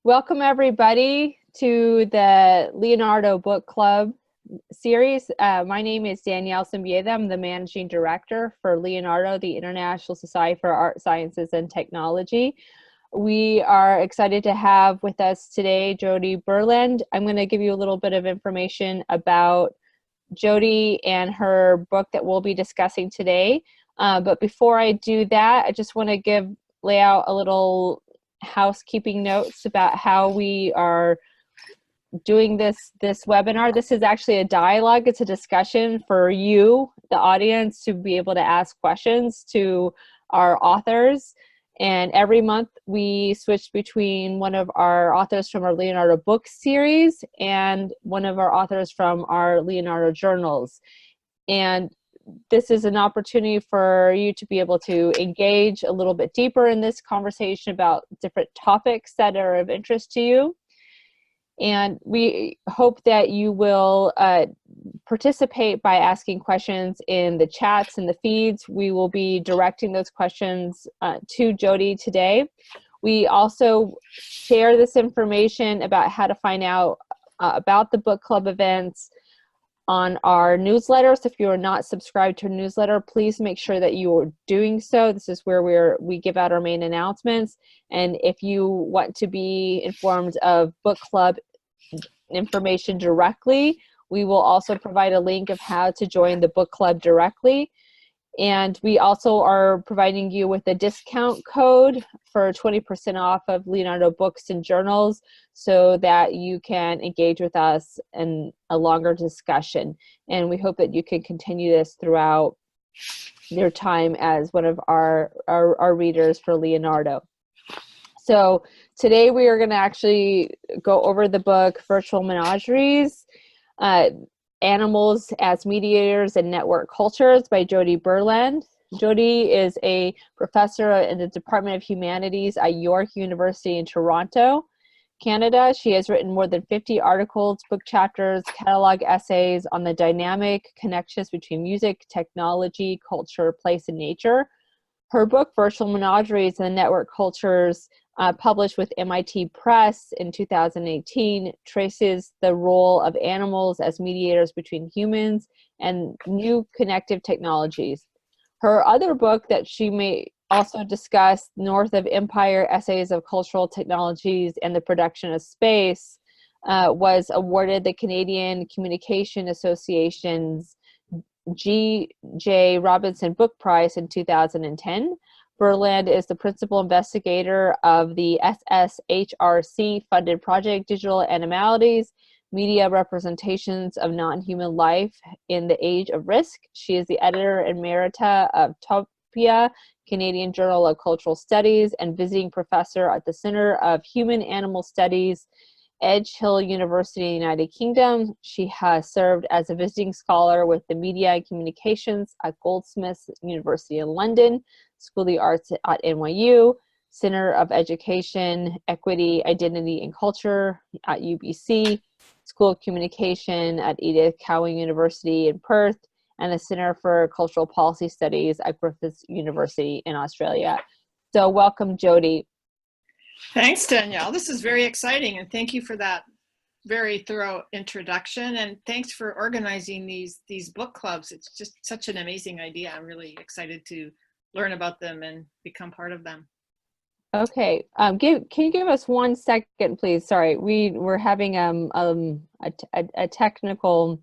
Welcome everybody to the Leonardo Book Club series. My name is Danielle Siembieda. I'm the Managing Director for Leonardo, the International Society for Art, Sciences, and Technology. We are excited to have with us today Jody Berland. I'm going to give you a little bit of information about Jody and her book that we'll be discussing today. But before I do that, I just want to lay out a little housekeeping notes about how we are doing this webinar. This is actually a dialogue. It's a discussion for you, the audience, to be able to ask questions to our authors. And every month we switch between one of our authors from our Leonardo Book Series and one of our authors from our Leonardo journals. And this is an opportunity for you to be able to engage a little bit deeper in this conversation about different topics that are of interest to you. And we hope that you will participate by asking questions in the chats and the feeds. We will be directing those questions to Jody today. We also share this information about how to find out about the book club events on our newsletter. So if you are not subscribed to our newsletter, please make sure that you are doing so. This is where we give out our main announcements. And if you want to be informed of book club information directly, we will also provide a link of how to join the book club directly. And we also are providing you with a discount code for 20% off of Leonardo books and journals so that you can engage with us in a longer discussion. And we hope that you can continue this throughout your time as one of our readers for Leonardo. So today we are going to actually go over the book Virtual Menageries, Animals as Mediators and Network Cultures by Jody Berland. Jody is a professor in the Department of Humanities at York University in Toronto, Canada. She has written more than 50 articles, book chapters, catalog essays on the dynamic connections between music, technology, culture, place, and nature. Her book, Virtual Menageries and Network Cultures, published with MIT Press in 2018, traces the role of animals as mediators between humans and new connective technologies. Her other book that she may also discuss, North of Empire, Essays of Cultural Technologies and the Production of Space, was awarded the Canadian Communication Association's G.J. Robinson Book Prize in 2010. Berland is the principal investigator of the SSHRC-funded project Digital Animalities, Media Representations of Non-Human Life in the Age of Risk. She is the editor emerita of Topia, Canadian Journal of Cultural Studies, and visiting professor at the Center of Human Animal Studies, Edge Hill University, United Kingdom. She has served as a visiting scholar with the Media and Communications at Goldsmiths University in London, School of the Arts at NYU, Center of Education, Equity, Identity, and Culture at UBC, School of Communication at Edith Cowan University in Perth, and the Center for Cultural Policy Studies at Griffith University in Australia. So welcome, Jody. Thanks, Danielle. This is very exciting, and thank you for that very thorough introduction, and thanks for organizing these book clubs. It's just such an amazing idea. I'm really excited to learn about them and become part of them. Okay, can you give us 1 second, please? Sorry, we're having a technical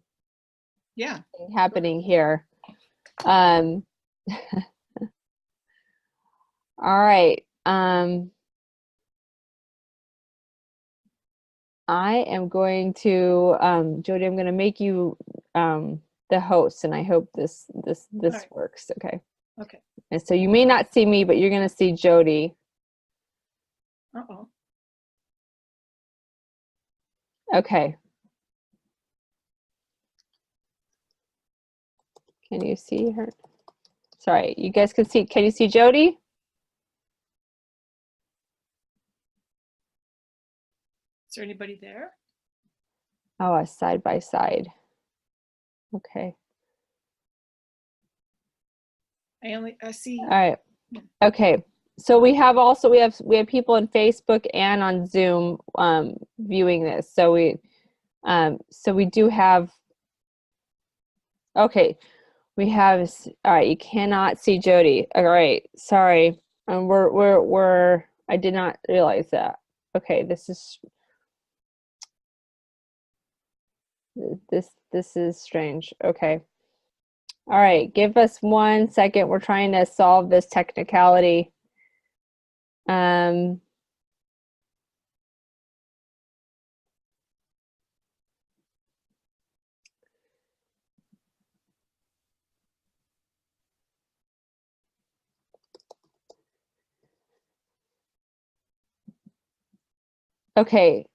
thing happening here. All right. I am going to Jody, I'm going to make you the host, and I hope this right. Works. Okay. Okay. And so you may not see me, but you're going to see Jody. Uh-oh. Okay. Can you see her? Sorry, you guys can see. Can you see Jody? Is there anybody there? Oh, a side by side. Okay. I see. All right. Okay. So we have people on Facebook and on Zoom viewing this. So we do have. Okay, we have. All right, you cannot see Jody. All right, sorry. We're. I did not realize that. Okay, this is strange. Okay. All right, give us 1 second. We're trying to solve this technicality. Okay,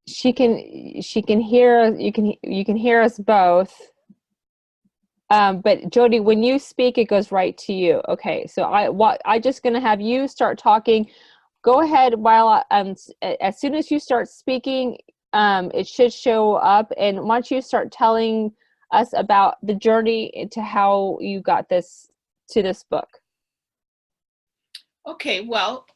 she can hear, you can hear us both. But Jody, when you speak, it goes right to you. Okay, so I just gonna have you start talking. Go ahead while as soon as you start speaking, it should show up. And once you start telling us about the journey into how you got to this book. Okay, well,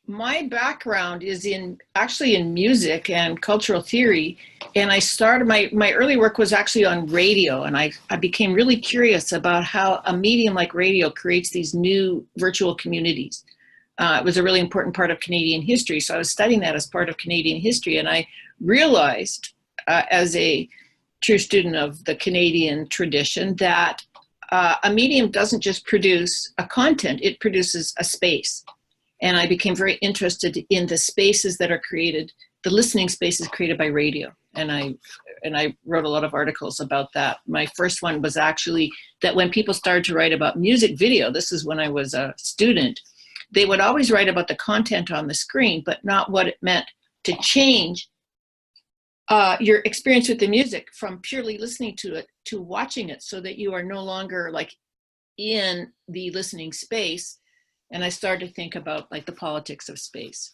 my background is actually in music and cultural theory, and I started my early work was actually on radio, and I became really curious about how a medium like radio creates these new virtual communities. It was a really important part of Canadian history, so I was studying that as part of Canadian history, and I realized as a true student of the Canadian tradition that a medium doesn't just produce a content, it produces a space. And I became very interested in the spaces that are created, the listening spaces created by radio. And I wrote a lot of articles about that. My first one was actually that when people started to write about music video, this is when I was a student, they would always write about the content on the screen, but not what it meant to change your experience with the music from purely listening to it to watching it, so that you are no longer like in the listening space. And I started to think about like the politics of space,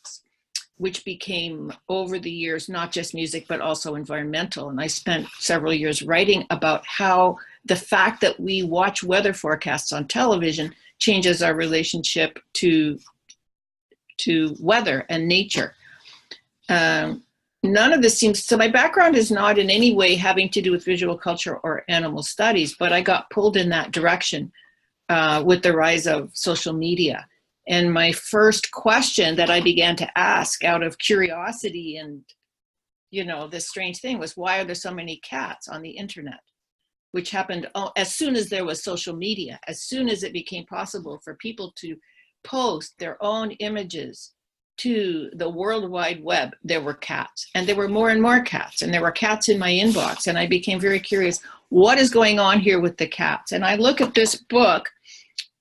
which became over the years, not just music, but also environmental. And I spent several years writing about how the fact that we watch weather forecasts on television changes our relationship to weather and nature. None of this seems, so my background is not in any way having to do with visual culture or animal studies, but I got pulled in that direction with the rise of social media. And my first question that I began to ask out of curiosity and, this strange thing was, why are there so many cats on the internet? Which happened as soon as there was social media, as soon as it became possible for people to post their own images to the World Wide Web, there were cats, and there were more and more cats, and there were cats in my inbox. And I became very curious, what is going on here with the cats? And I look at this book,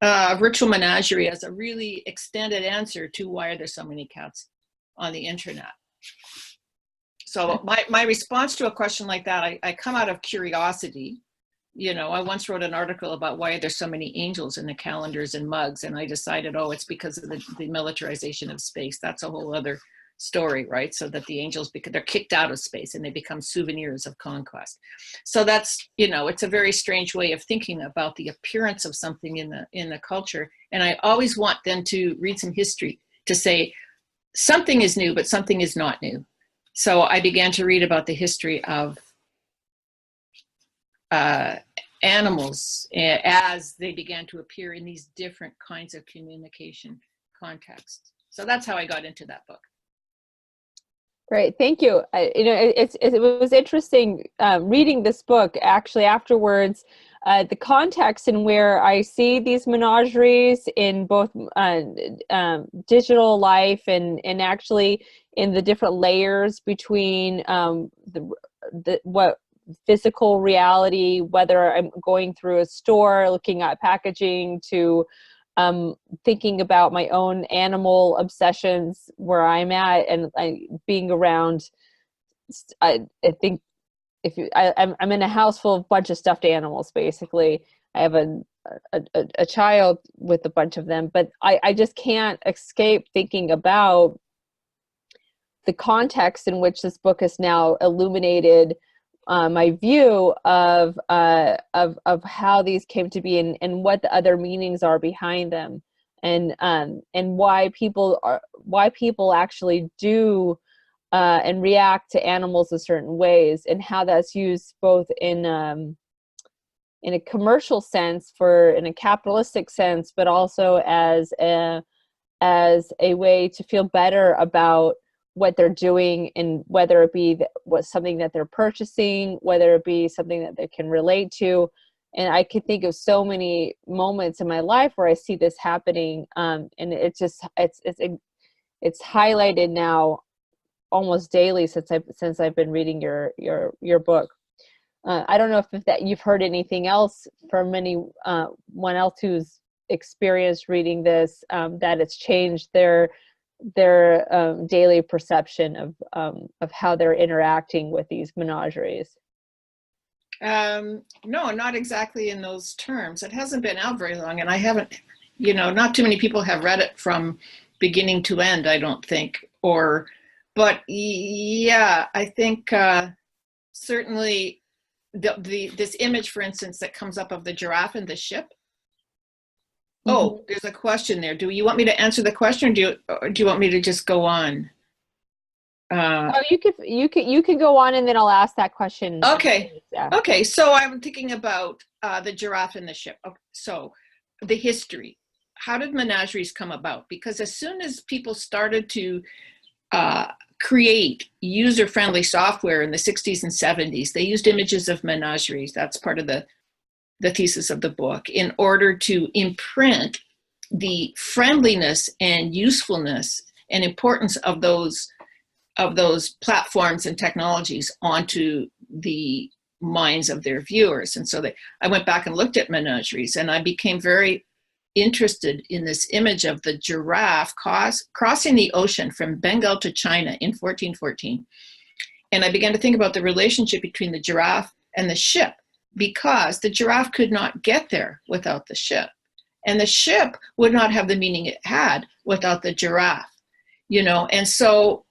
Virtual Menagerie, as a really extended answer to why are there so many cats on the internet. So my response to a question like that, I come out of curiosity. I once wrote an article about why there's so many angels in the calendars and mugs, and I decided, it's because of the militarization of space. That's a whole other story, right? So that the angels, because they're kicked out of space and they become souvenirs of conquest. So that's, it's a very strange way of thinking about the appearance of something in the culture. And I always want them to read some history to say something is new, but something is not new. So I began to read about the history of animals as they began to appear in these different kinds of communication contexts. So that's how I got into that book. Great, thank you. It was interesting reading this book actually afterwards. The context in where I see these menageries in both digital life and actually in the different layers between what physical reality, whether I'm going through a store, looking at packaging, to thinking about my own animal obsessions where I'm at, and being around. I think I'm in a house full of a bunch of stuffed animals. Basically, I have a child with a bunch of them, but I just can't escape thinking about the context in which this book has now illuminated my view of how these came to be and what the other meanings are behind them. and why people actually do and react to animals in certain ways, and how that's used both in a commercial sense, in a capitalistic sense, but also as a way to feel better about what they're doing, and whether it be something that they're purchasing, whether it be something that they can relate to. And I could think of so many moments in my life where I see this happening, and it's highlighted now almost daily since I've been reading your book. I don't know if that you've heard anything else from one else who's experienced reading this, that it's changed their daily perception of how they're interacting with these menageries. No, not exactly in those terms. It hasn't been out very long, and I haven't, not too many people have read it from beginning to end, I don't think. But yeah, I think certainly this image, for instance, that comes up of the giraffe and the ship. Mm-hmm. Oh, there's a question there. Do you want me to answer the question, or do you want me to just go on? You could go on, and then I'll ask that question. Okay. Yeah. Okay. So I'm thinking about the giraffe and the ship. Okay. So the history. How did menageries come about? Because as soon as people started to create user-friendly software in the 60s and 70s, they used images of menageries. That's part of the thesis of the book, in order to imprint the friendliness and usefulness and importance of those platforms and technologies onto the minds of their viewers. And so I went back and looked at menageries, and I became very interested in this image of the giraffe crossing the ocean from Bengal to China in 1414. And I began to think about the relationship between the giraffe and the ship, because the giraffe could not get there without the ship. And the ship would not have the meaning it had without the giraffe, And so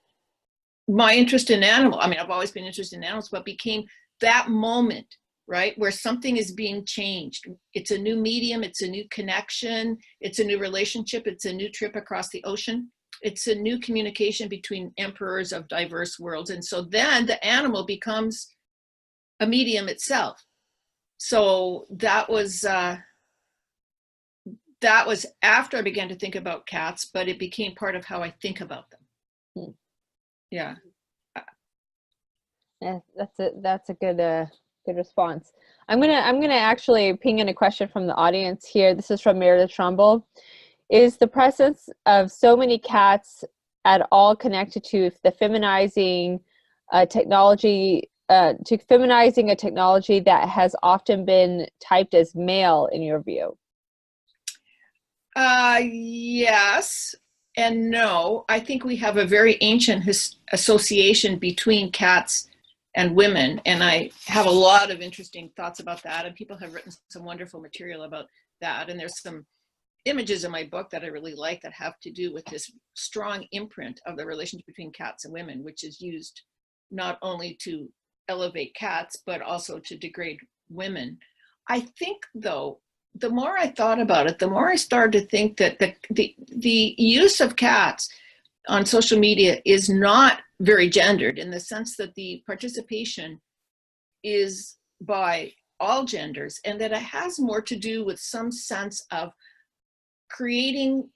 my interest in I've always been interested in animals, but became that moment, right, where something is being changed. It's a new medium, it's a new connection, it's a new relationship, it's a new trip across the ocean. It's a new communication between emperors of diverse worlds. And so then the animal becomes a medium itself. So that was after I began to think about cats, but it became part of how I think about them. Yeah. Yeah, that's a good response. I'm gonna actually ping in a question from the audience here. This is from Meredith Trumbull. Is the presence of so many cats at all connected to the feminizing technology, to feminizing a technology that has often been typed as male, in your view? Yes and no. I think we have a very ancient association between cats and women, and I have a lot of interesting thoughts about that, and people have written some wonderful material about that. And there's some images in my book that I really like that have to do with this strong imprint of the relationship between cats and women, which is used not only to elevate cats, but also to degrade women. I think, though, the more I thought about it, the more I started to think that the use of cats on social media is not very gendered, in the sense that the participation is by all genders, and that it has more to do with some sense of creating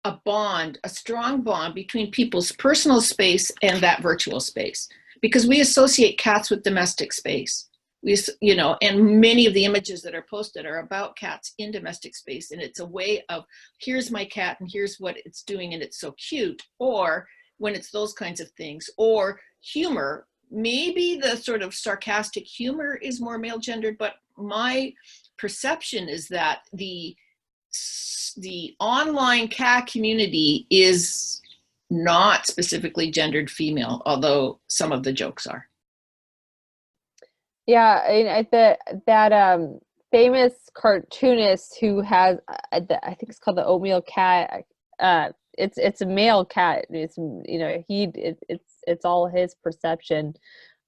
a bond, a strong bond between people's personal space and that virtual space. Because we associate cats with domestic space. And many of the images that are posted are about cats in domestic space. And it's a way of, here's my cat and here's what it's doing and it's so cute. Or when it's those kinds of things. Or humor, maybe the sort of sarcastic humor is more male gendered, but my perception is that the online cat community is not specifically gendered female, although some of the jokes are. Yeah, that famous cartoonist who has, I think it's called the Oatmeal Cat. It's a male cat. It's it's all his perception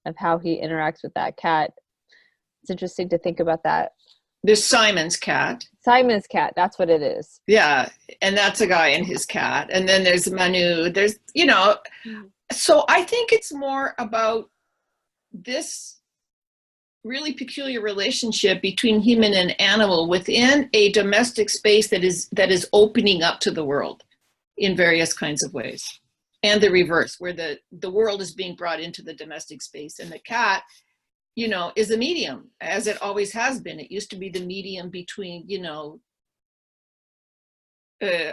of how he interacts with that cat. It's interesting to think about that. There's Simon's cat. Simon's cat, that's what it is. Yeah, and that's a guy and his cat. And then there's Manu. There's, so I think it's more about this really peculiar relationship between human and animal within a domestic space that is opening up to the world in various kinds of ways. And the reverse, where the world is being brought into the domestic space, and the cat, is a medium, as it always has been. It used to be the medium between,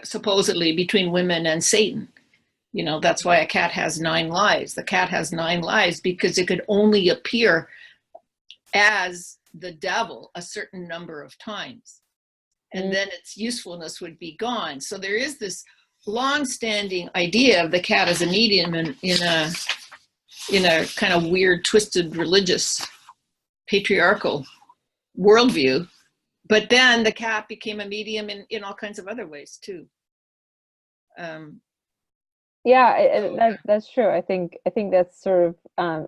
supposedly between women and Satan. That's why a cat has 9 lives. The cat has 9 lives because it could only appear as the devil a certain number of times, and then its usefulness would be gone. So there is this long-standing idea of the cat as a medium in a kind of weird, twisted, religious, patriarchal worldview. But then the cat became a medium in all kinds of other ways too. That's true. I think that's sort of,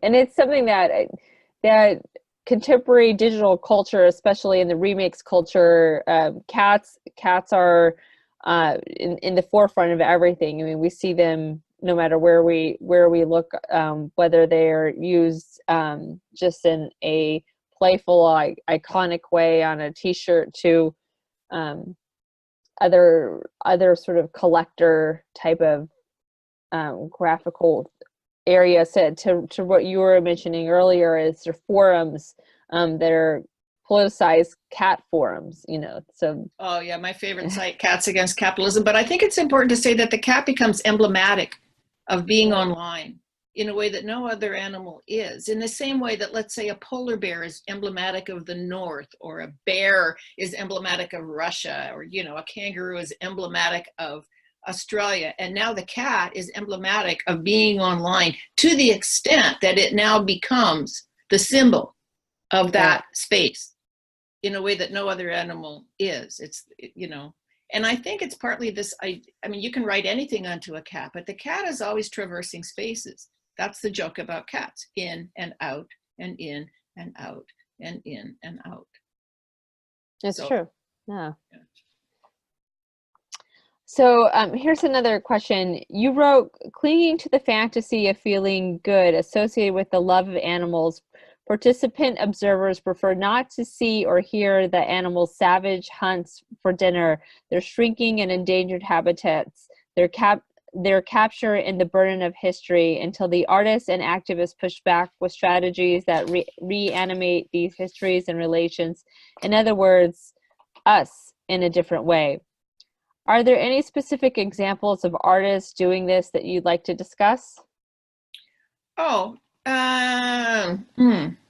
and it's something that contemporary digital culture, especially in the remix culture, cats are in the forefront of everything. I mean, we see them no matter where we look, whether they're used just in a playful, iconic way on a T-shirt to other sort of collector type of graphical areas to what you were mentioning earlier is their forums that are politicized cat forums, so. Oh yeah, my favorite site, Cats Against Capitalism. But I think it's important to say that the cat becomes emblematic of being online in a way that no other animal is. In the same way that, let's say, a polar bear is emblematic of the North, or a bear is emblematic of Russia, or, a kangaroo is emblematic of Australia. And now the cat is emblematic of being online, to the extent that it now becomes the symbol of that space in a way that no other animal is. And I think it's partly this, I mean, you can write anything onto a cat, but the cat is always traversing spaces. That's the joke about cats: in and out, and in and out, and in and out. It's true. Yeah. So here's another question. You wrote, clinging to the fantasy of feeling good associated with the love of animals, participant observers prefer not to see or hear the animals' savage hunts for dinner, their shrinking and endangered habitats, their capture in the burden of history, until the artists and activists push back with strategies that reanimate these histories and relations. In other words, us in a different way. Are there any specific examples of artists doing this that you'd like to discuss? Oh,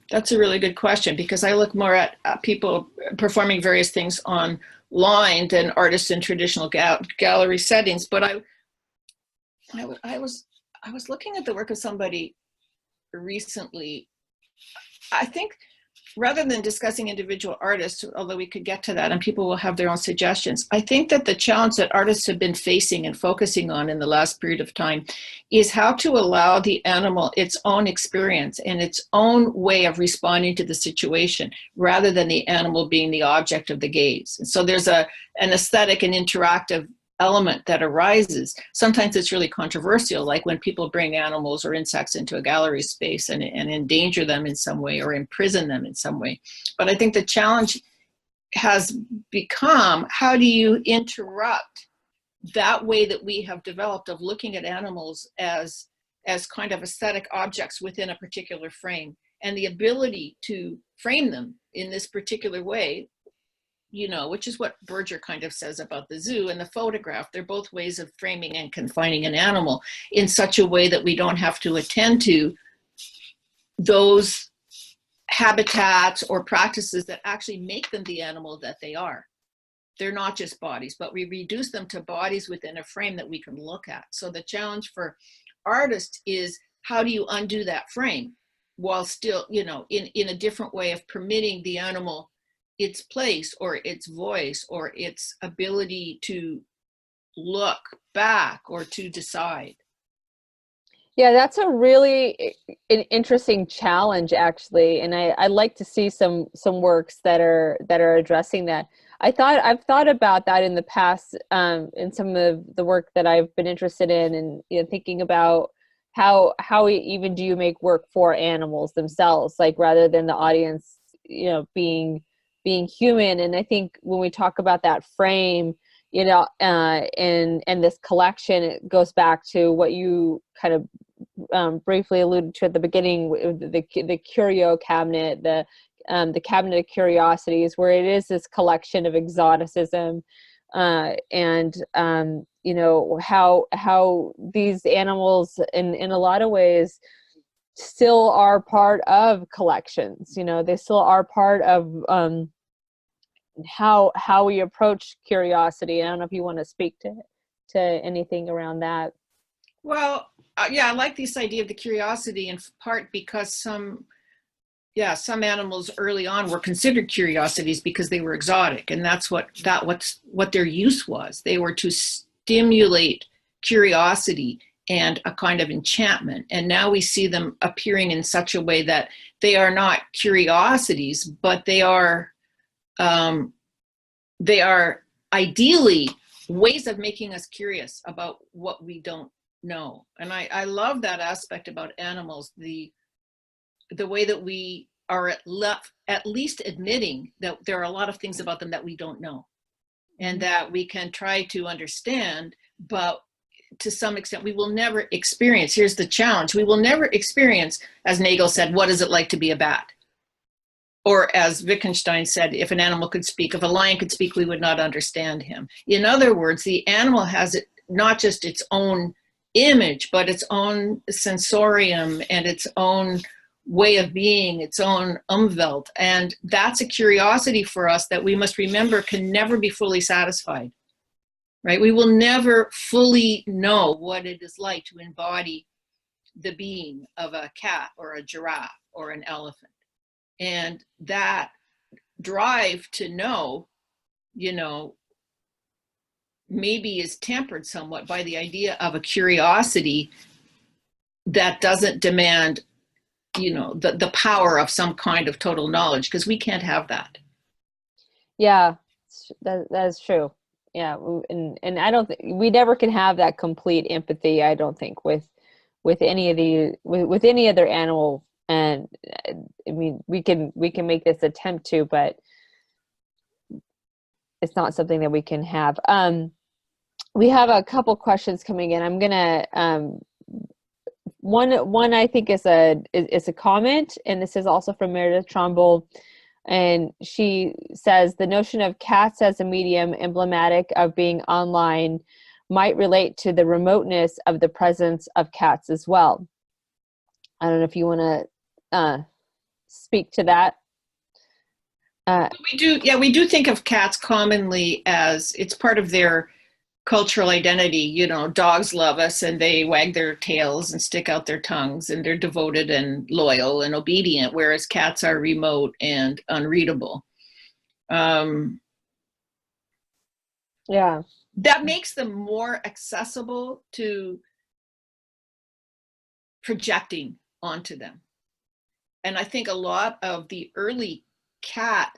that's a really good question, because I look more at people performing various things online than artists in traditional gallery settings. But I was looking at the work of somebody recently. I think, rather than discussing individual artists, although we could get to that and people will have their own suggestions, I think that the challenge that artists have been facing and focusing on in the last period of time is how to allow the animal its own experience and its own way of responding to the situation, rather than the animal being the object of the gaze. And so there's an aesthetic and interactive element that arises. Sometimes it's really controversial, like when people bring animals or insects into a gallery space and endanger them in some way or imprison them in some way. But I think the challenge has become, how do you interrupt that way that we have developed of looking at animals as kind of aesthetic objects within a particular frame, and the ability to frame them in this particular way, which is what Berger kind of says about the zoo and the photograph. They're both ways of framing and confining an animal in such a way that we don't have to attend to those habitats or practices that actually make them the animal that they are. They're not just bodies, but we reduce them to bodies within a frame that we can look at. So the challenge for artists is, how do you undo that frame while still, in a different way of permitting the animal its place or its voice or its ability to look back or to decide. Yeah, that's a really an interesting challenge, actually, and I like to see some works that are addressing that. I've thought about that in the past, in some of the work that I've been interested in, and thinking about even do you make work for animals themselves, like rather than the audience, being human. And I think when we talk about that frame, and this collection, it goes back to what you kind of briefly alluded to at the beginning, the curio cabinet, the cabinet of curiosities, where it is this collection of exoticism, and how these animals in a lot of ways still are part of collections. They still are part of how we approach curiosity. I don't know if you want to speak to anything around that. Well, yeah, I like this idea of the curiosity in part because some animals early on were considered curiosities because they were exotic, and that's what their use was. They were to stimulate curiosity and a kind of enchantment. And now we see them appearing in such a way that they are not curiosities, but they are ideally ways of making us curious about what we don't know. And I love that aspect about animals, the way that we are at least admitting that there are a lot of things about them that we don't know, and that we can try to understand, but to some extent we will never experience. Here's the challenge: we will never experience, as Nagel said, what is it like to be a bat? Or as Wittgenstein said, if an animal could speak, if a lion could speak, we would not understand him. In other words, the animal has not just its own image, but its own sensorium and its own way of being, its own Umwelt. And that's a curiosity for us that we must remember can never be fully satisfied, right? We will never fully know what it is like to embody the being of a cat or a giraffe or an elephant. And that drive to know, maybe is tempered somewhat by the idea of a curiosity that doesn't demand, the power of some kind of total knowledge, because we can't have that. Yeah, that's true. Yeah, and I don't think we never can have that complete empathy. I don't think with any of with any other animal. And I mean, we can make this attempt to, but it's not something that we can have. We have a couple questions coming in. I'm gonna one I think is a comment, and this is also from Meredith Trumbull, and she says the notion of cats as a medium emblematic of being online might relate to the remoteness of the presence of cats as well. I don't know if you want to speak to that. We do think of cats commonly as it's part of their cultural identity. Dogs love us and they wag their tails and stick out their tongues, and they're devoted and loyal and obedient, whereas cats are remote and unreadable. Yeah. That makes them more accessible to projecting onto them. And I think a lot of the early cat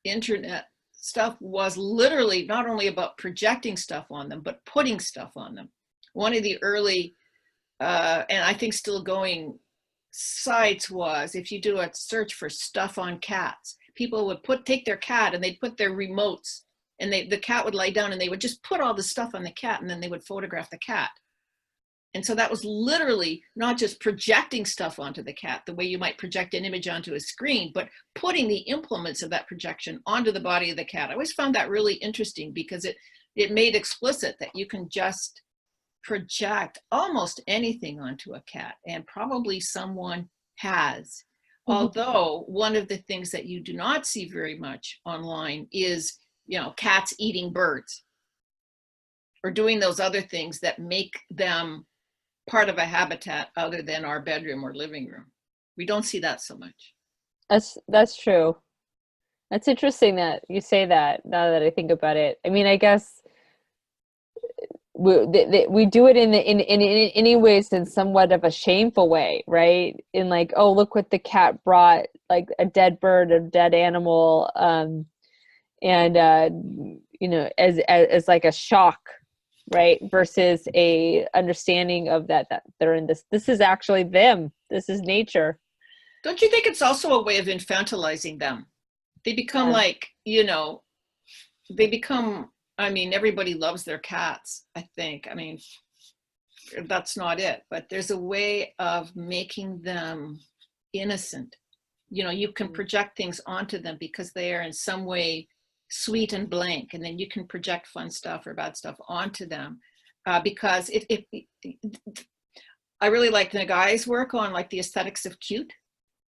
internet stuff was literally not only about projecting stuff on them, but putting stuff on them. One of the early, and I think still going sites was, if you do a search for stuff on cats, people would take their cat and they'd put their remotes, and the cat would lie down and they would just put all the stuff on the cat, and then they would photograph the cat. And so that was literally not just projecting stuff onto the cat, the way you might project an image onto a screen, but putting the implements of that projection onto the body of the cat. I always found that really interesting because it made explicit that you can just project almost anything onto a cat, and probably someone has. Although one of the things that you do not see very much online is, cats eating birds or doing those other things that make them part of a habitat other than our bedroom or living room. We don't see that so much. That's true. That's interesting that you say that, now that I think about it. I mean, I guess we do it in any ways in somewhat of a shameful way, right? In like, oh, look what the cat brought, like a dead bird, a dead animal, and you know, as like a shock, right? Versus a understanding of that they're in this is actually them. This is nature. Don't you think it's also a way of infantilizing them? They become like, you know, they become, I mean, everybody loves their cats, I think. I mean, that's not it, but there's a way of making them innocent. You know, you can project things onto them because they are in some way sweet and blank, and then you can project fun stuff or bad stuff onto them. Because I really like the guy's work on like the aesthetics of cute,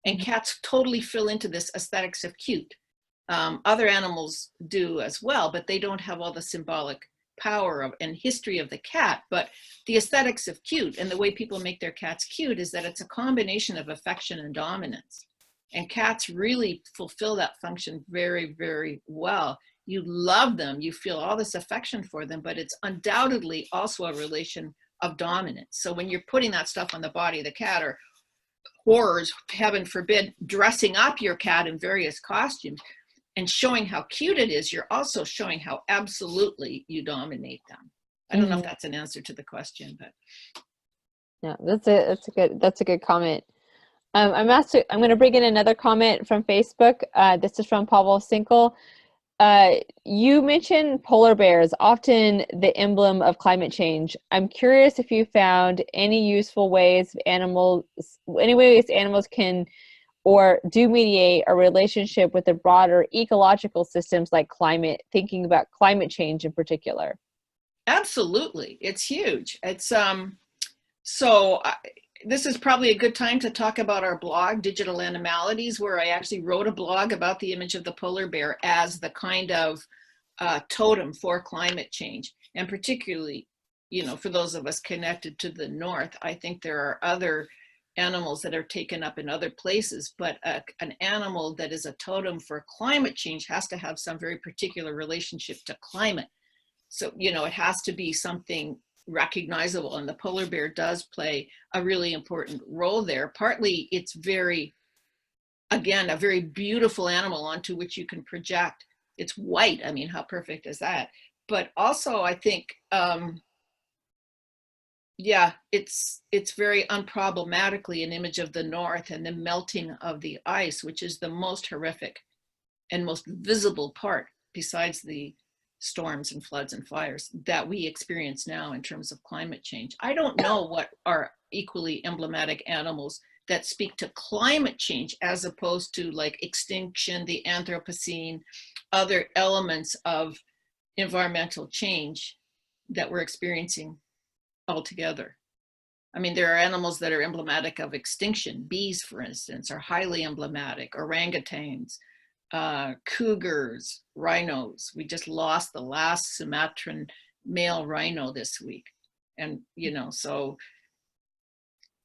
and cats totally fill into this aesthetics of cute. Other animals do as well, but they don't have all the symbolic power of and history of the cat. But the aesthetics of cute and the way people make their cats cute is that it's a combination of affection and dominance. And cats really fulfill that function very, very well. You love them, you feel all this affection for them, but it's undoubtedly also a relation of dominance. So when you're putting that stuff on the body of the cat, or horrors, heaven forbid, dressing up your cat in various costumes and showing how cute it is, you're also showing how absolutely you dominate them. I don't know if that's an answer to the question, but yeah, that's a good comment. I'm going to bring in another comment from Facebook. This is from Pavel Sinkel. You mentioned polar bears, often the emblem of climate change. I'm curious if you found any useful ways animals can or do mediate a relationship with the broader ecological systems like climate, thinking about climate change in particular. Absolutely. It's huge. It's so this is probably a good time to talk about our blog, Digital Animalities, where I actually wrote a blog about the image of the polar bear as the kind of totem for climate change. And particularly, you know, for those of us connected to the north, I think there are other animals that are taken up in other places, but an animal that is a totem for climate change has to have some very particular relationship to climate. So, you know, it has to be something recognizable, and the polar bear does play a really important role there. Partly it's very, again, a very beautiful animal onto which you can project. It's white. I mean, how perfect is that? But also I think, yeah, it's very unproblematically an image of the north and the melting of the ice, which is the most horrific and most visible part, besides the storms and floods and fires that we experience now in terms of climate change. I don't know what are equally emblematic animals that speak to climate change as opposed to like extinction, the Anthropocene, other elements of environmental change that we're experiencing altogether. I mean, there are animals that are emblematic of extinction. Bees, for instance, are highly emblematic. Orangutans, cougars, rhinos. We just lost the last Sumatran male rhino this week. And, you know, so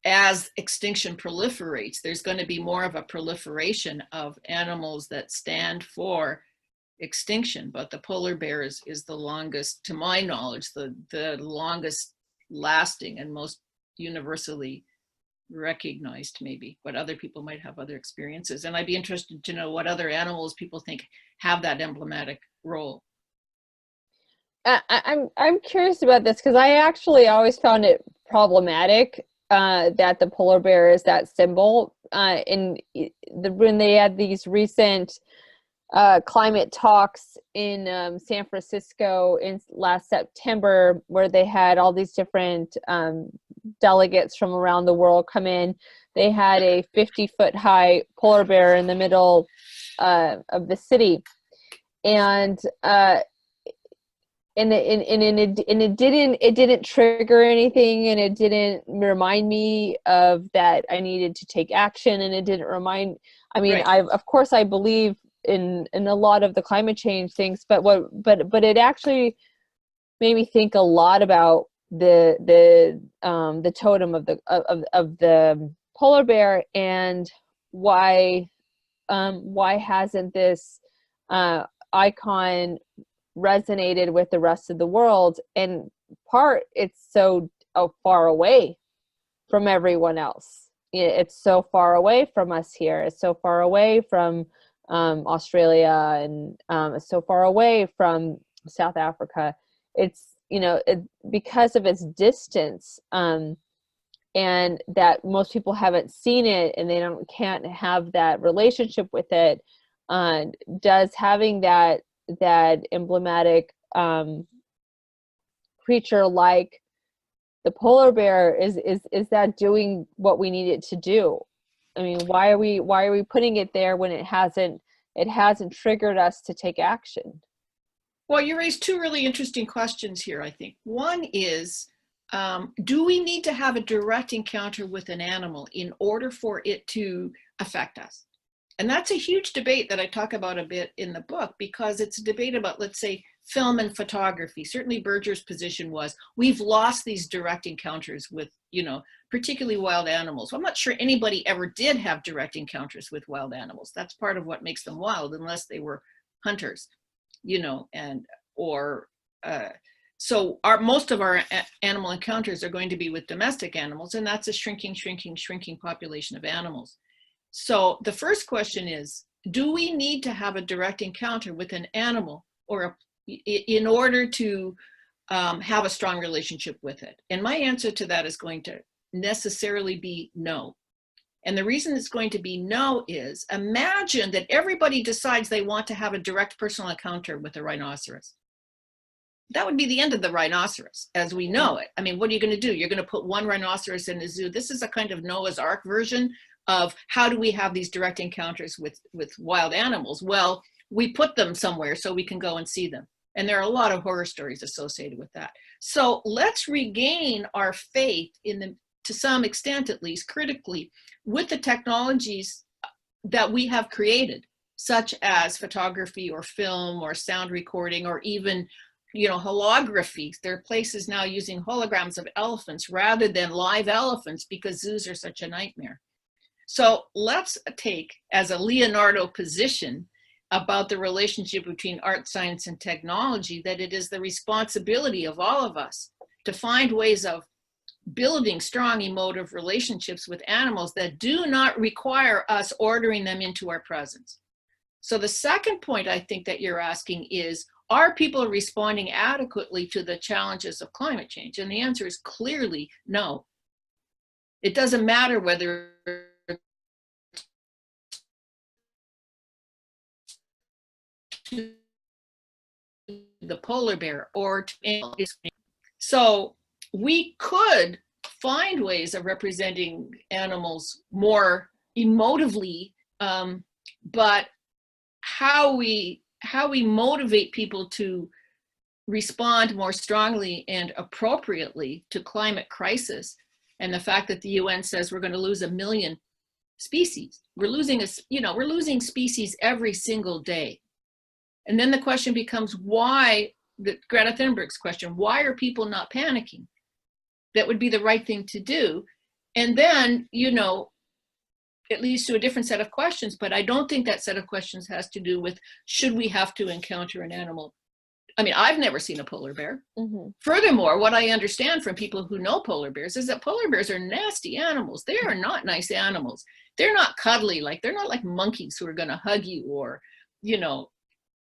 as extinction proliferates, there's going to be more of a proliferation of animals that stand for extinction. But the polar bear is the longest, to my knowledge, the longest lasting and most universally recognized, maybe, but other people might have other experiences. And I'd be interested to know what other animals people think have that emblematic role. I'm curious about this because I actually always found it problematic that the polar bear is that symbol. When they had these recent climate talks in San Francisco in last September, where they had all these different delegates from around the world come in. They had a 50-foot high polar bear in the middle of the city, and it didn't trigger anything, and it didn't remind me of that I needed to take action, and it didn't remind. I mean, Right. of course I believe in a lot of the climate change things, but it actually made me think a lot about the totem of the polar bear, and why hasn't this icon resonated with the rest of the world. And part, it's so far away from everyone else. It's so far away from us here. It's so far away from Australia, and it's so far away from South Africa. It's, because of its distance, and that most people haven't seen it, and they can't have that relationship with it. Does having that emblematic creature like the polar bear, is that doing what we need it to do? I mean, why are we putting it there when it hasn't triggered us to take action? Well, you raised two really interesting questions here, I think. One is, do we need to have a direct encounter with an animal in order for it to affect us? And that's a huge debate that I talk about a bit in the book, because it's a debate about, let's say, film and photography. Certainly Berger's position was, we've lost these direct encounters with, particularly wild animals. Well, I'm not sure anybody ever did have direct encounters with wild animals. That's part of what makes them wild, unless they were hunters, so most of our animal encounters are going to be with domestic animals, and that's a shrinking population of animals. So the first question is, do we need to have a direct encounter with an animal in order to have a strong relationship with it? And my answer to that is going to necessarily be no. And the reason it's going to be no is, imagine that everybody decides they want to have a direct personal encounter with a rhinoceros. That would be the end of the rhinoceros as we know it. I mean, what are you going to do? You're going to put one rhinoceros in a zoo. This is a kind of Noah's Ark version of how do we have these direct encounters with wild animals? Well, we put them somewhere so we can go and see them. And there are a lot of horror stories associated with that. So let's regain our faith to some extent, at least critically, with the technologies that we have created, such as photography or film or sound recording, or even holography. There are places now using holograms of elephants rather than live elephants, because zoos are such a nightmare. So let's take as a Leonardo position about the relationship between art, science, and technology, that it is the responsibility of all of us to find ways of building strong emotive relationships with animals that do not require us ordering them into our presence. So the second point I think that you're asking is, are people responding adequately to the challenges of climate change? And the answer is clearly no. It doesn't matter whether to the polar bear or to animals. So we could find ways of representing animals more emotively, but how we motivate people to respond more strongly and appropriately to climate crisis, and the fact that the UN says we're going to lose 1 million species. We're losing species every single day. And then the question becomes, why, Greta Thunberg's question, why are people not panicking? That would be the right thing to do. And then, it leads to a different set of questions, but I don't think that set of questions has to do with, should we have to encounter an animal? I mean, I've never seen a polar bear. Mm-hmm. Furthermore, what I understand from people who know polar bears is that polar bears are nasty animals. They are not nice animals. They're not cuddly, they're not like monkeys who are going to hug you, or,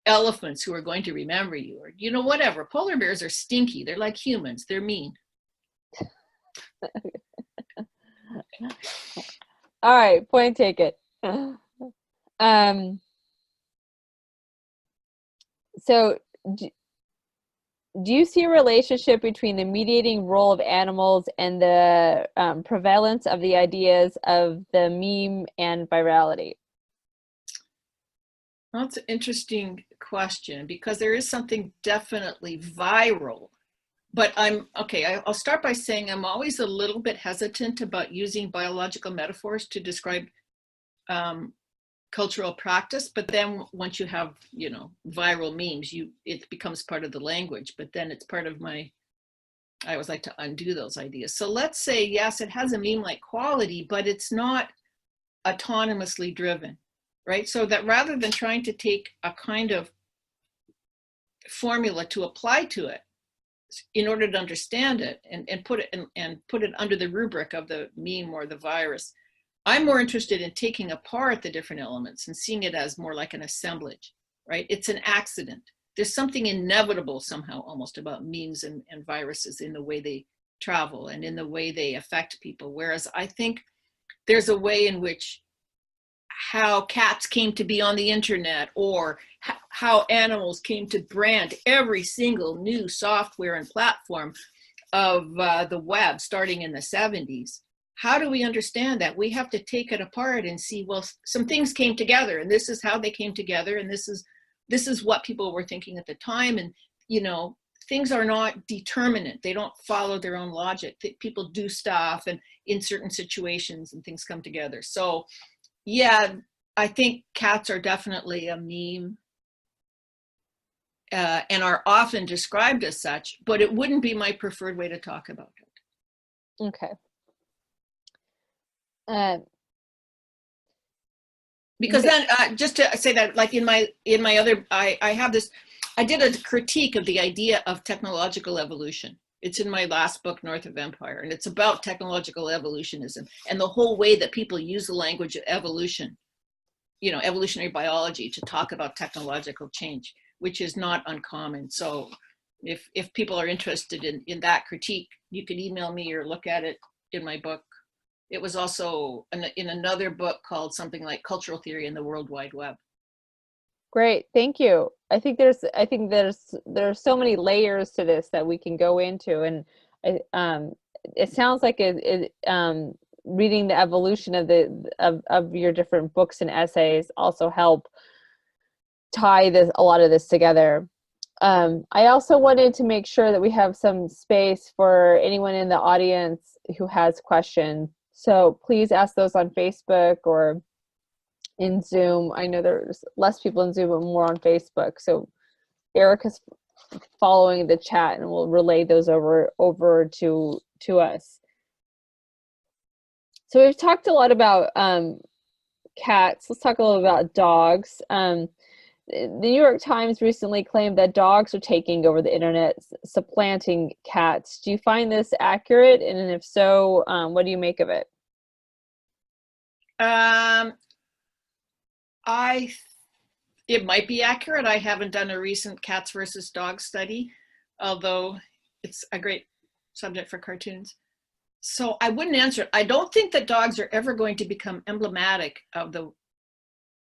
elephants who are going to remember you, or, whatever. Polar bears are stinky. They're like humans. They're mean. All right, point taken. So do you see a relationship between the mediating role of animals and the prevalence of the ideas of the meme and virality? Well, that's an interesting question, because there is something definitely viral. But I'll start by saying I'm always a little bit hesitant about using biological metaphors to describe cultural practice. But then once you have, viral memes, it becomes part of the language. But then it's part of I always like to undo those ideas. So let's say, yes, it has a meme-like quality, but it's not autonomously driven, right? So that rather than trying to take a kind of formula to apply to it, in order to understand it and put it under the rubric of the meme or the virus, I'm more interested in taking apart the different elements and seeing it as more like an assemblage, right? It's an accident. There's something inevitable somehow almost about memes and viruses in the way they travel and in the way they affect people. Whereas I think there's a way in which how cats came to be on the internet, or how animals came to brand every single new software and platform of the web starting in the 70s. How do we understand that? We have to take it apart and see, well, some things came together, and this is how they came together, and this is what people were thinking at the time. And, you know, things are not determinate. They don't follow their own logic. People do stuff, and in certain situations, and things come together. So, yeah, I think cats are definitely a meme and are often described as such, but it wouldn't be my preferred way to talk about it. Okay. Because then, just to say that, like in my other, I have this, I did a critique of the idea of technological evolution. It's in my last book, North of Empire, and it's about technological evolutionism and the whole way that people use the language of evolution, you know, evolutionary biology, to talk about technological change, which is not uncommon. So if people are interested in that critique, you can email me or look at it in my book. It was also in another book called something like Cultural Theory in the World Wide Web. Great, thank you. I think there's so many layers to this that we can go into, and it sounds like reading the evolution of your different books and essays also help tie a lot of this together. I also wanted to make sure that we have some space for anyone in the audience who has questions. So please ask those on Facebook or in Zoom. I know there's less people in Zoom, but more on Facebook. So Erica's following the chat and we'll relay those over to us. So we've talked a lot about cats. Let's talk a little about dogs. The New York Times recently claimed that dogs are taking over the internet, supplanting cats. Do you find this accurate? And if so, what do you make of it? It might be accurate. I haven't done a recent cats versus dogs study, although it's a great subject for cartoons. So I wouldn't answer it. I don't think that dogs are ever going to become emblematic of the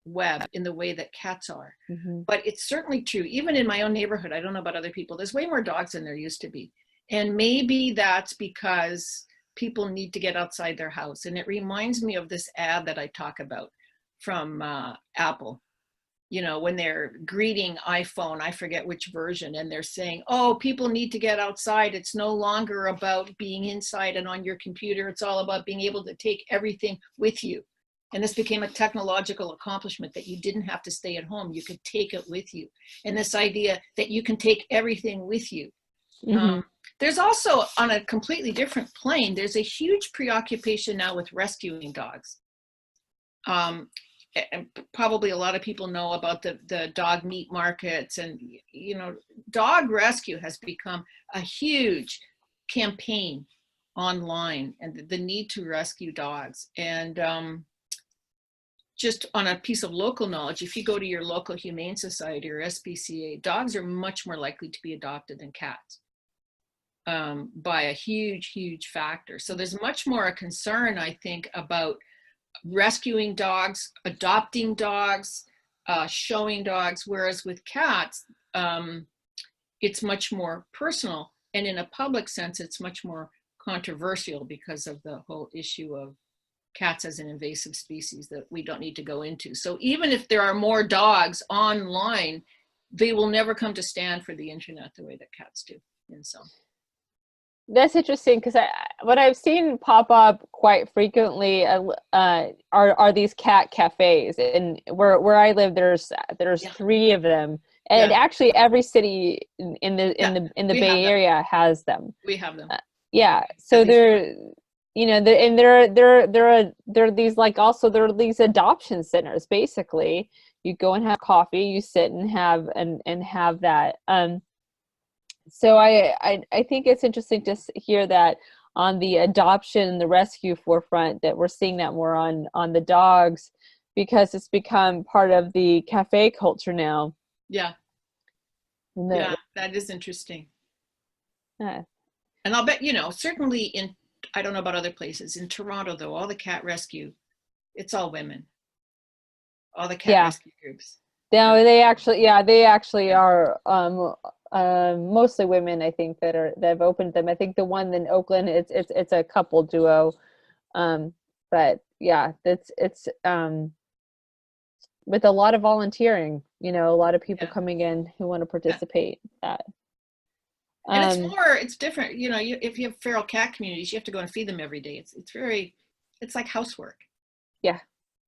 web in the way that cats are. Mm-hmm. But it's certainly true. Even in my own neighborhood, I don't know about other people, there's way more dogs than there used to be. And maybe that's because people need to get outside their house. And it reminds me of this ad that I talk about from Apple. You know, when they're greeting iPhone, I forget which version, and they're saying, oh, people need to get outside. It's no longer about being inside and on your computer. It's all about being able to take everything with you. And this became a technological accomplishment that you didn't have to stay at home. You could take it with you. And this idea that you can take everything with you. Mm-hmm. There's also, on a completely different plane, there's a huge preoccupation now with rescuing dogs. And probably a lot of people know about the dog meat markets, and, you know, dog rescue has become a huge campaign online, and the need to rescue dogs. And just on a piece of local knowledge, if you go to your local Humane Society or SPCA, dogs are much more likely to be adopted than cats by a huge, huge factor. So there's much more a concern, I think, about rescuing dogs, adopting dogs, showing dogs, whereas with cats, it's much more personal. And in a public sense, it's much more controversial because of the whole issue of cats as an invasive species that we don't need to go into. So even if there are more dogs online, they will never come to stand for the internet the way that cats do. And so that's interesting, because what I've seen pop up quite frequently are these cat cafes, and where I live, there's 3 of them, and actually every city in the Bay Area has them. We have them. So they're, you know, they're these, like, also they're these adoption centers. Basically, you go and have coffee, you sit and have that. So I think it's interesting to hear that on the adoption and the rescue forefront, that we're seeing that more on the dogs, because it's become part of the cafe culture now. Yeah. And Yeah, that is interesting. yeah. And I'll bet, you know, certainly in, I don't know about other places, in Toronto, though, all the cat rescue, it's all women, all the cat Yeah. rescue groups. No, they actually Yeah. are mostly women, I think, that have opened them. I think the one in Oakland, it's a couple duo. But yeah, it's with a lot of volunteering, a lot of people Yeah. coming in who want to Yeah. participate in that. And it's different. You know, if you have feral cat communities, you have to go and feed them every day. It's like housework, Yeah.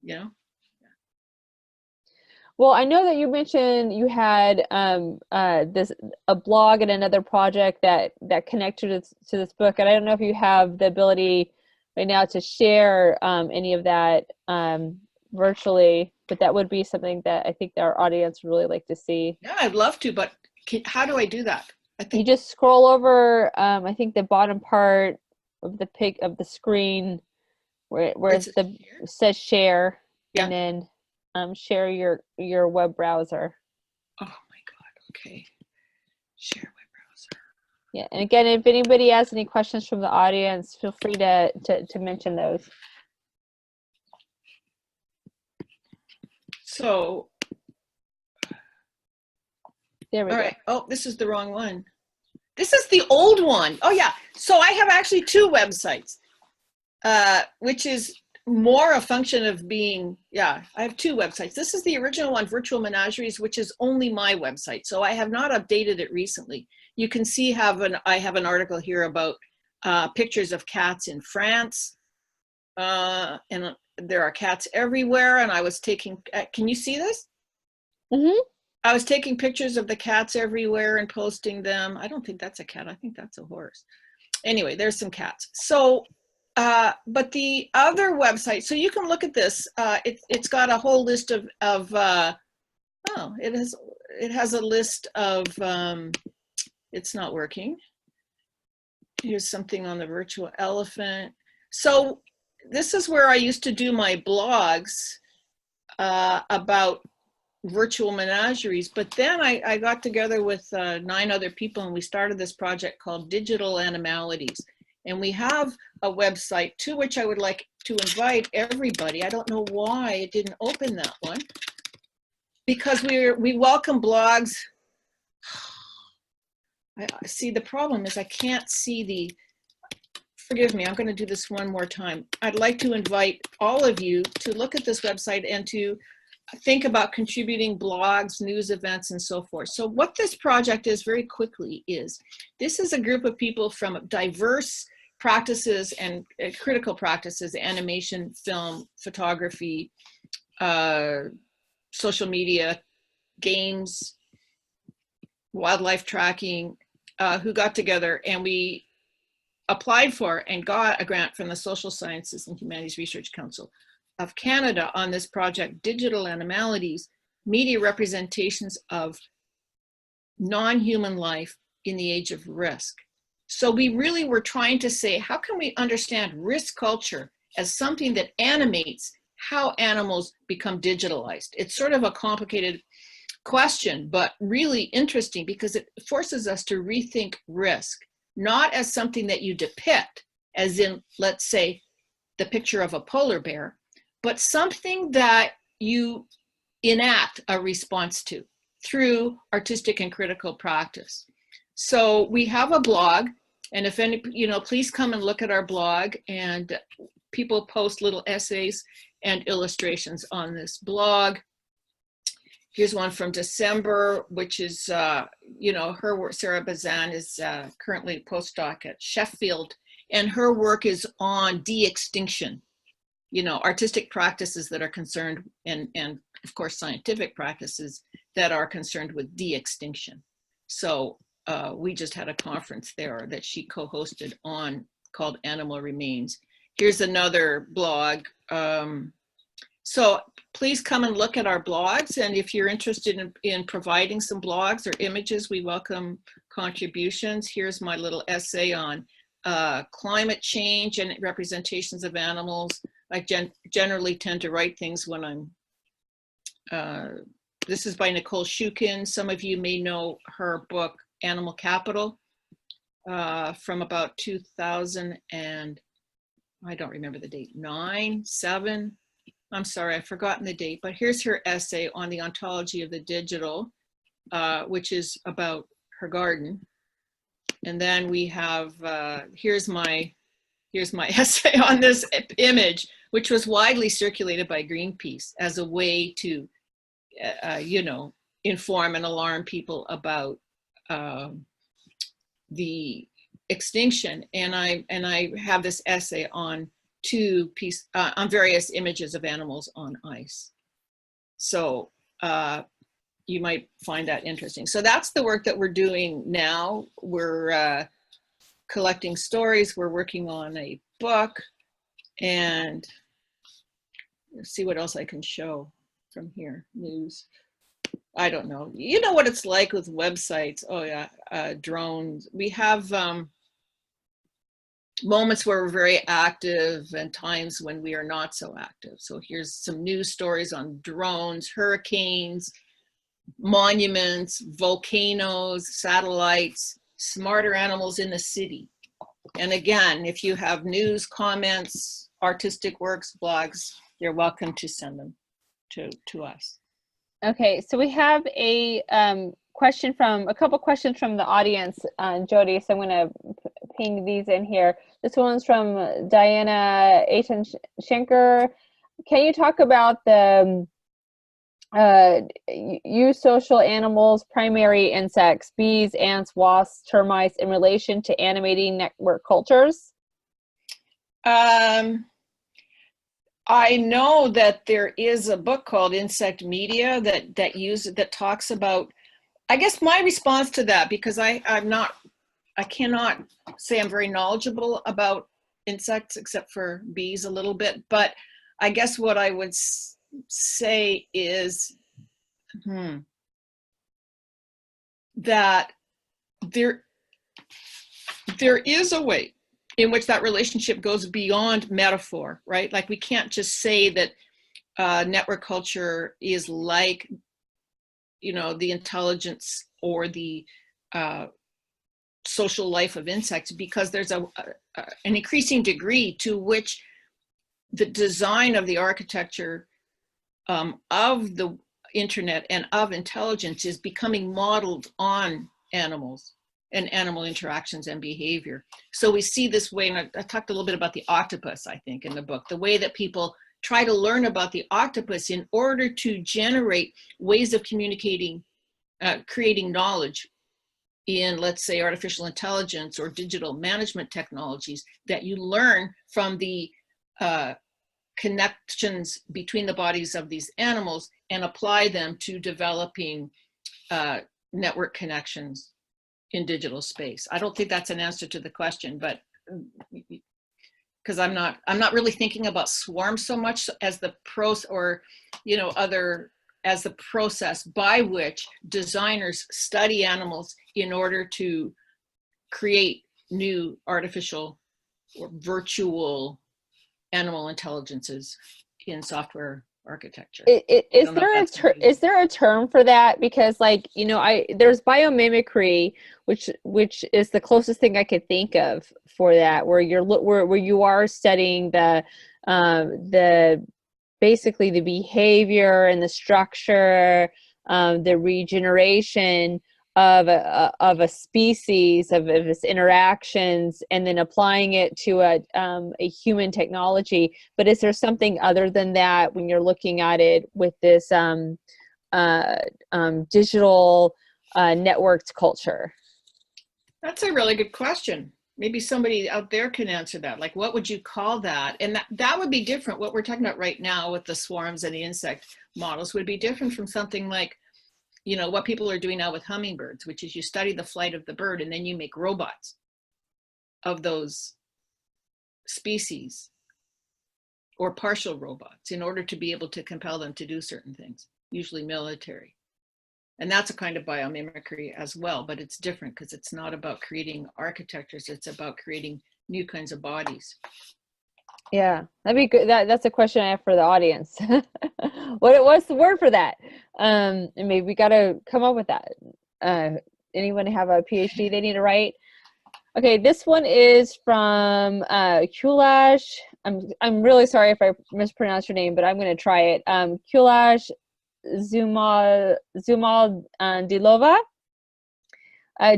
you know? Well, I know that you mentioned you had a blog and another project that connected to this book, and I don't know if you have the ability right now to share any of that virtually, but that would be something that I think our audience would really like to see. Yeah, I'd love to, but how do I do that? I You think just scroll over, I think the bottom part of the screen where it's it here. says share, and Yeah. then share your web browser. Oh my God. Okay. Share web browser. Yeah, and again, if anybody has any questions from the audience, feel free to mention those. So, There we all go. right. Oh, this is the wrong one. This is the old one. Oh yeah. So I have actually two websites, which is more a function of being, yeah, I have two websites. This is the original one, Virtual Menageries, which is only my website. So I have not updated it recently. You can see I have an article here about pictures of cats in France. And there are cats everywhere. And I was taking, can you see this? Mm-hmm. I was taking pictures of the cats everywhere and posting them. I don't think that's a cat. I think that's a horse. Anyway, there's some cats. So, but the other website, so you can look at this. It's got a whole list of oh, it has a list of, it's not working. Here's something on the virtual elephant. So this is where I used to do my blogs about virtual menageries, but then I got together with 9 other people and we started this project called Digital Animalities. And we have a website to which I would like to invite everybody. I don't know why it didn't open that one, because we welcome blogs. I see, the problem is I can't see the, forgive me, I'm going to do this one more time. I'd like to invite all of you to look at this website and to think about contributing blogs, news events, and so forth. So what this project is, very quickly, is this is a group of people from diverse practices and critical practices: animation, film, photography, social media, games, wildlife tracking, who got together, and we applied for and got a grant from the Social Sciences and Humanities Research Council of Canada on this project, Digital Animalities, Media Representations of Non-Human Life in the Age of Risk. So we really were trying to say, how can we understand risk culture as something that animates how animals become digitalized? It's sort of a complicated question, but really interesting because it forces us to rethink risk, not as something that you depict, as in, let's say, the picture of a polar bear, but something that you enact a response to through artistic and critical practice. So we have a blog, and if any, please come and look at our blog, and people post little essays and illustrations on this blog. Here's one from December, which is, her work. Sarah Bazan is currently a postdoc at Sheffield, and her work is on de-extinction, artistic practices that are concerned, and of course, scientific practices that are concerned with de-extinction. So we just had a conference there that she co-hosted on, called Animal Remains. Here's another blog. So please come and look at our blogs. And if you're interested in providing some blogs or images, we welcome contributions. Here's my little essay on climate change and representations of animals. I generally tend to write things when I'm, this is by Nicole Shukin. Some of you may know her book, Animal Capital, from about 2000 and I don't remember the date, 9, 7. I'm sorry, I've forgotten the date, but here's her essay on the ontology of the digital, which is about her garden. And then we have, here's my essay on this image, which was widely circulated by Greenpeace as a way to, you know, inform and alarm people about the extinction. And I have this essay on on various images of animals on ice. So you might find that interesting. So that's the work that we're doing now. We're collecting stories. We're working on a book, and let's see what else I can show from here. News. I don't know. You know what it's like with websites. Oh yeah, drones. We have moments where we're very active and times when we are not so active. So here's some news stories on drones, hurricanes, monuments, volcanoes, satellites, smarter animals in the city. And again, if you have news, comments, artistic works, blogs, you're welcome to send them to us. Okay, so we have a a couple questions from the audience, Jody, so I'm going to ping these in here. This one's from Diana Schenker. Can you talk about the eusocial animals, primary insects, bees, ants, wasps, termites in relation to animating network cultures? I know that there is a book called Insect Media that talks about, I guess my response to that, because I cannot say I'm very knowledgeable about insects except for bees a little bit, but I guess what I would say is that there is a way in which that relationship goes beyond metaphor, right? Like we can't just say that network culture is like, you know, the intelligence or the social life of insects, because there's an increasing degree to which the design of the architecture of the internet and of intelligence is becoming modeled on animals and animal interactions and behavior. So we see this way, and I talked a little bit about the octopus, I think, in the book, the way that people try to learn about the octopus in order to generate ways of communicating, creating knowledge in, let's say, artificial intelligence or digital management technologies, that you learn from the connections between the bodies of these animals and apply them to developing network connections in digital space. I don't think that's an answer to the question, but because I'm not really thinking about swarms so much as the as the process by which designers study animals in order to create new artificial or virtual animal intelligences in software architecture. Is there a term for that? Because, like, you know, there's biomimicry, which is the closest thing I could think of for that, where you are studying the basically the behavior and the structure, the regeneration of a species, of its interactions, and then applying it to a human technology. But is there something other than that when you're looking at it with this digital networked culture? That's a really good question. Maybe somebody out there can answer that. Like, what would you call that? And that would be different. What we're talking about right now with the swarms and the insect models would be different from something like, you know, what people are doing now with hummingbirds, which is you study the flight of the bird and then you make robots of those species or partial robots in order to be able to compel them to do certain things, usually military. And that's a kind of biomimicry as well, but it's different because it's not about creating architectures, it's about creating new kinds of bodies. Yeah, that'd be good. That's a question I have for the audience. What's the word for that? And maybe we got to come up with that. Anyone have a PhD they need to write? Okay, this one is from Kulash. I'm really sorry if I mispronounced your name, but I'm going to try it. Kulash Zumaldilova.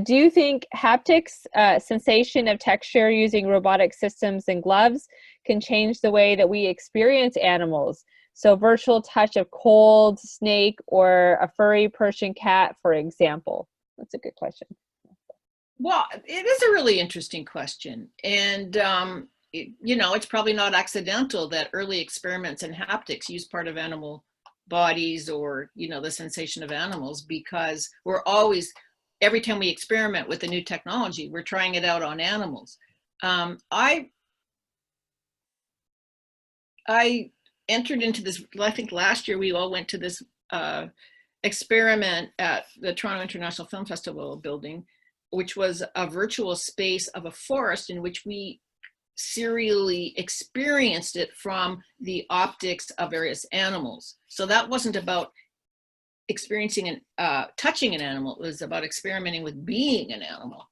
Do you think haptics, sensation of texture using robotic systems and gloves, can change the way that we experience animals? So virtual touch of cold snake or a furry Persian cat, for example. That's a good question. Well, it is a really interesting question. And, you know, it's probably not accidental that early experiments in haptics use part of animal bodies or, you know, the sensation of animals, because we're always, every time we experiment with a new technology, we're trying it out on animals. I entered into this, I think last year we all went to this experiment at the Toronto International Film Festival building, which was a virtual space of a forest in which we serially experienced it from the optics of various animals. So that wasn't about experiencing and touching an animal, it was about experimenting with being an animal.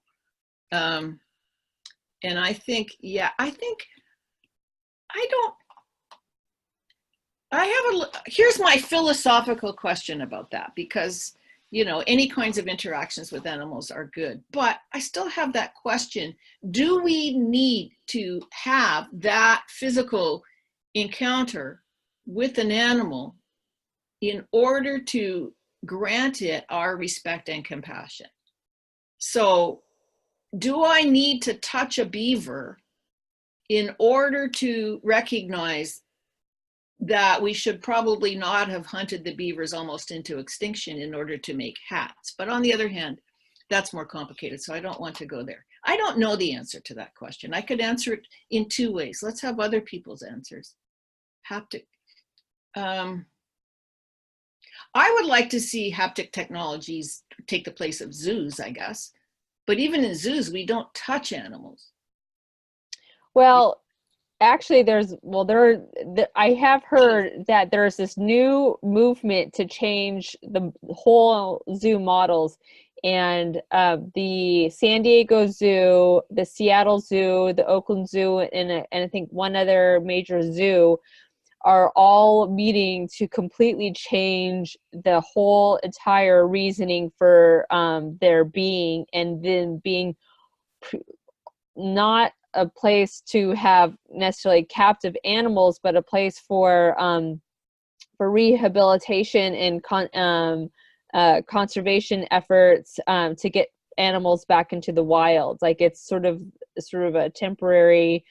And I think, yeah, here's my philosophical question about that, because, you know, any kinds of interactions with animals are good, but I still have that question. Do we need to have that physical encounter with an animal in order to grant it our respect and compassion? So do I need to touch a beaver in order to recognize that we should probably not have hunted the beavers almost into extinction in order to make hats? But on the other hand, that's more complicated, so I don't want to go there. I don't know the answer to that question. I could answer it in two ways. Let's have other people's answers. Haptic. I would like to see haptic technologies take the place of zoos, I guess. But even in zoos, we don't touch animals. Well, actually, I have heard that there's this new movement to change the whole zoo models, and the San Diego Zoo, the Seattle Zoo, the Oakland Zoo, and I think one other major zoo are all meeting to completely change the whole entire reasoning for their being, and then being not a place to have necessarily captive animals, but a place for rehabilitation and conservation efforts to get animals back into the wild. Like it's sort of a temporary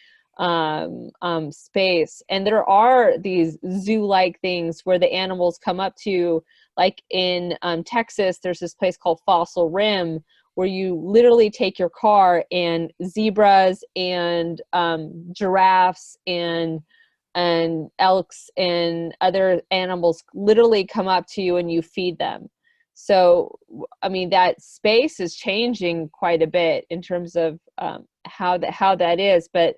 space. And there are these zoo-like things where the animals come up to, like in Texas, there's this place called Fossil Rim, where you literally take your car and zebras and giraffes and elks and other animals literally come up to you and you feed them. So, I mean, that space is changing quite a bit in terms of how that is. But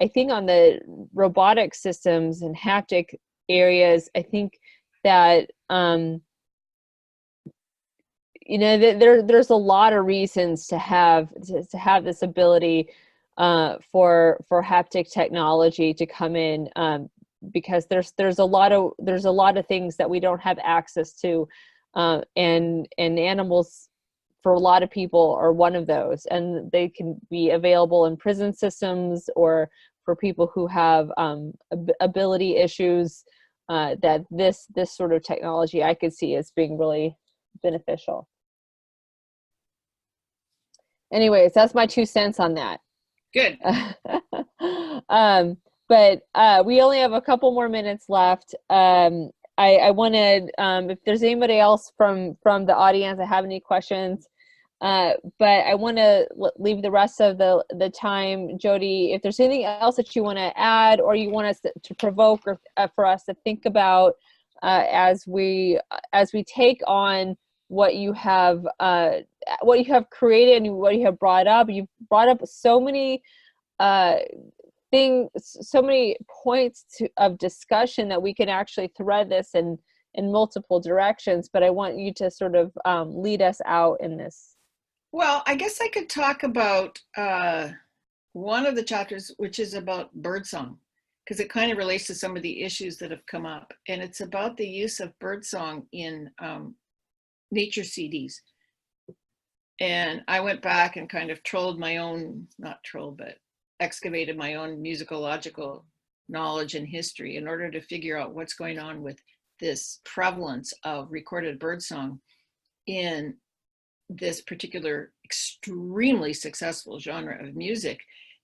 I think on the robotic systems and haptic areas, I think that you know, there's a lot of reasons to have this ability for haptic technology to come in, because there's a lot of things that we don't have access to, and animals for a lot of people are one of those, and they can be available in prison systems or for people who have ability issues, that this sort of technology I could see as being really beneficial. Anyways, that's my 2 cents on that. Good. But we only have a couple more minutes left. I wanted, if there's anybody else from the audience that have any questions, but I want to leave the rest of the time, Jody, if there's anything else that you want to add or you want us to provoke or for us to think about as we take on what you have created and what you have brought up. You've brought up so many so many points of discussion that we can actually thread this in multiple directions, but I want you to sort of lead us out in this. Well, I guess I could talk about one of the chapters, which is about birdsong, because it kind of relates to some of the issues that have come up. And it's about the use of birdsong in nature CDs. And I went back and kind of excavated my own musicological knowledge and history in order to figure out what's going on with this prevalence of recorded birdsong in this particular extremely successful genre of music.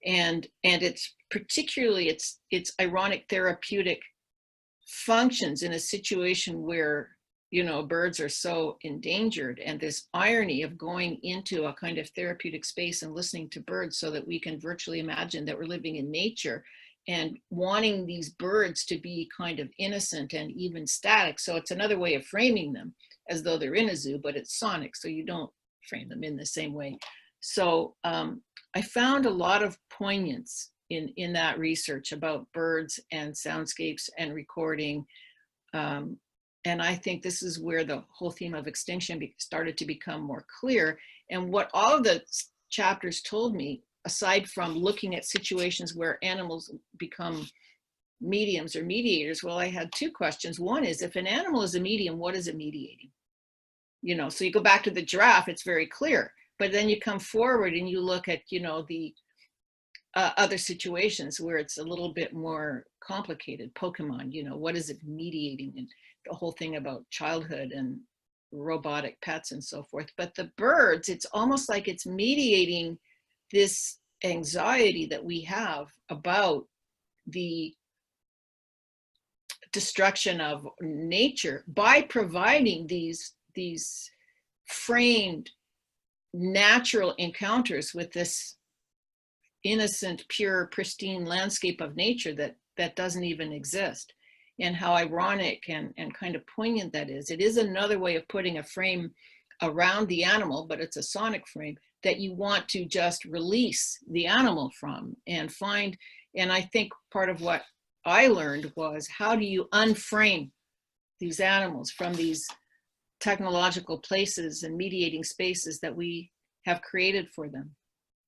And it's particularly its ironic therapeutic functions in a situation where, you know, birds are so endangered, and this irony of going into a kind of therapeutic space and listening to birds so that we can virtually imagine that we're living in nature, and wanting these birds to be kind of innocent and even static. So it's another way of framing them as though they're in a zoo, but it's sonic, so you don't frame them in the same way. So I found a lot of poignance in that research about birds and soundscapes and recording. And I think this is where the whole theme of extinction started to become more clear. And what all of the chapters told me, aside from looking at situations where animals become mediums or mediators, well, I had two questions. One is, if an animal is a medium, what is it mediating? You know, so you go back to the giraffe, it's very clear. But then you come forward and you look at, you know, the other situations where it's a little bit more complicated. Pokemon, you know, what is it mediating? And the whole thing about childhood and robotic pets and so forth. But the birds, it's almost like it's mediating this anxiety that we have about the destruction of nature by providing these framed natural encounters with this innocent, pure, pristine landscape of nature that doesn't even exist. And how ironic and kind of poignant that is. It is another way of putting a frame around the animal, but it's a sonic frame that you want to just release the animal from and find. And I think part of what I learned was, how do you unframe these animals from these technological places and mediating spaces that we have created for them?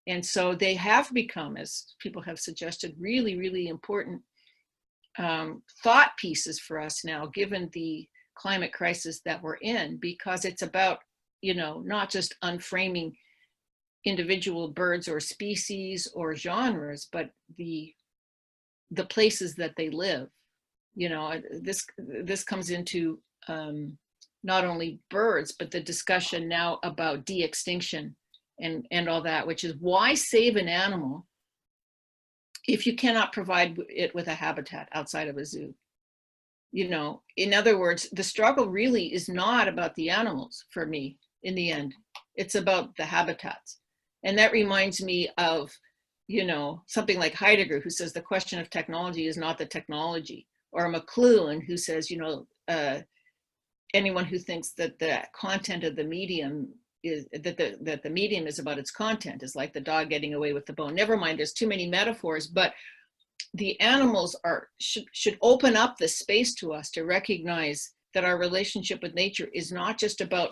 And so they have become, as people have suggested, really, really important thought pieces for us now, given the climate crisis that we're in, because it's about, you know, not just unframing individual birds or species or genres, but the places that they live. You know, this comes into not only birds, but the discussion now about de-extinction and all that, which is, why save an animal if you cannot provide it with a habitat outside of a zoo? You know, in other words, the struggle really is not about the animals for me in the end. It's about the habitats. And that reminds me of, you know, something like Heidegger, who says the question of technology is not the technology, or McLuhan, who says, you know, anyone who thinks that the content of the medium is that the medium is about its content is like the dog getting away with the bone. Never mind, there's too many metaphors, but the animals should open up the space to us to recognize that our relationship with nature is not just about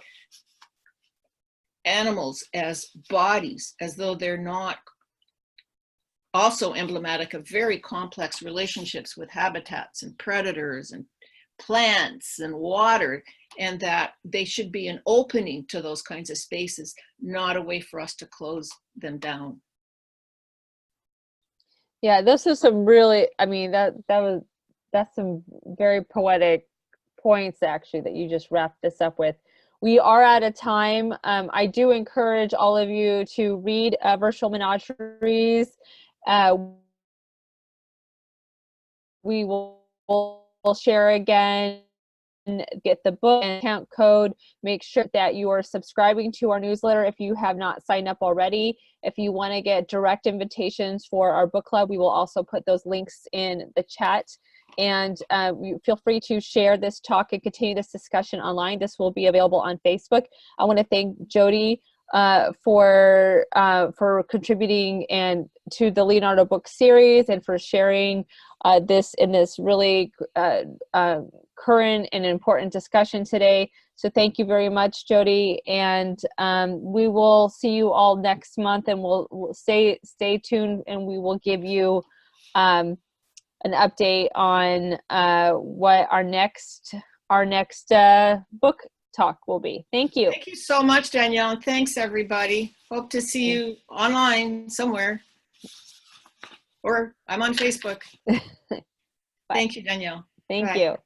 animals as bodies, as though they're not also emblematic of very complex relationships with habitats and predators and plants and water, and that they should be an opening to those kinds of spaces, not a way for us to close them down. Yeah, this is some really, I mean, that's some very poetic points actually that you just wrapped this up with. We are out of time. I do encourage all of you to read Virtual Menageries. We will share again, get the book and account code. Make sure that you are subscribing to our newsletter if you have not signed up already. If you want to get direct invitations for our book club, we will also put those links in the chat. And feel free to share this talk and continue this discussion online. This will be available on Facebook. I want to thank Jody for contributing and to the Leonardo Book Series, and for sharing this in this really current and important discussion today. So thank you very much, Jody, and we will see you all next month, and we'll stay tuned, and we will give you an update on what our next book talk will be. Thank you. Thank you so much, Danielle, and thanks everybody. Hope to see you online somewhere, or I'm on Facebook. Thank you, Danielle. Thank Bye. you.